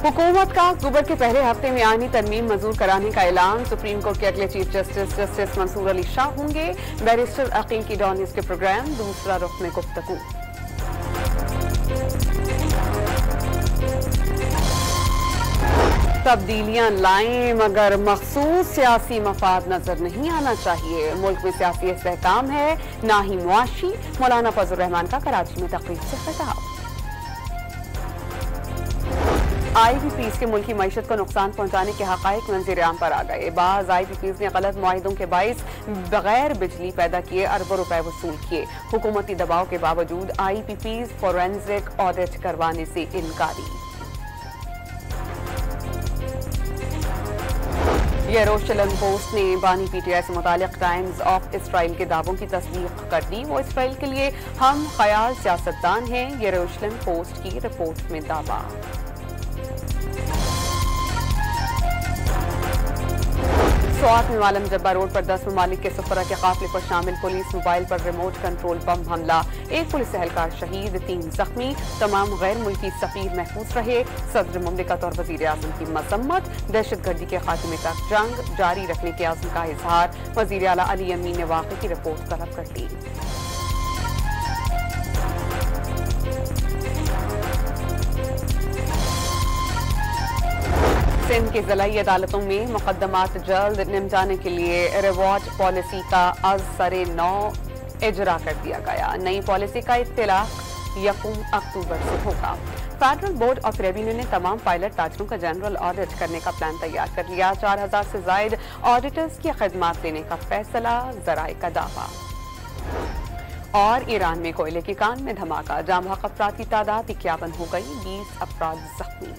हुकूमत का अक्टूबर के पहले हफ्ते में आईनी तरमीम मंजूर कराने का ऐलान। सुप्रीम कोर्ट के अगले chief justice justice Mansoor Ali Shah होंगे। बैरिस्टर अकील की डॉन न्यूज के प्रोग्राम दूसरा रुख में गुफ्तगू। तब्दीलियां लाएं मगर मखसूस सियासी मफाद नजर नहीं आना चाहिए। मुल्क में सियासी इस्तेहकाम है ना ही मुआशी। मौलाना फजल रहमान का कराची में तकरीब से खिताब। IPPs के मुल्की मईशत को नुकसान पहुंचाने के हकाइक मंजर आम पर आ गए। बाज़ IPPs ने गलत मुआहिदों के बाइस बगैर बिजली पैदा किए अरबों रुपए वसूल किए। हुकूमती दबाव के बावजूद IPPs फोरेंसिक ऑडिट करवाने से इनकारी। यरूशलेम पोस्ट ने बानी PTI से मुतालिक टाइम्स ऑफ इसराइल के दावों की तस्दीक कर दी। वो इसराइल के लिए हम ख्याल सियासतदान हैं। यरूशलेम पोस्ट की रिपोर्ट में दावा। स्वात में मालम जब्बा रोड पर 10 ममालिक के सफरा के काफिले पर शामिल पुलिस मोबाइल पर रिमोट कंट्रोल बम हमला। एक पुलिस एहलकार शहीद, 3 जख्मी। तमाम गैर मुल्की सफीर महफूज रहे। सदर मुमलिकत और वजीर आजम की मजम्मत। दहशतगर्दी के खात्मे तक जंग जारी रखने के आज़म का इजहार। वजीर आला अली अमीन ने वाक़े की रिपोर्ट तलब कर ली। सिंध की ज़िलाई अदालतों में मुकदमात जल्द निपटाने के लिए रिवॉर्ड पॉलिसी का आज सरे 9 इजरा कर दिया गया। नई पॉलिसी का इत्तलाक 1 अक्टूबर से होगा। फेडरल बोर्ड ऑफ रेवेन्यू ने तमाम पायलट ताजरों का जनरल ऑडिट करने का प्लान तैयार कर लिया। 4000 से जायद ऑडिटर्स की खिदमत देने का फैसला, ज़राए का दावा। और ईरान में कोयले की कान में धमाका, जाम हक अफराद की तादाद 51 हो गई, 20 अफराद जख्मी।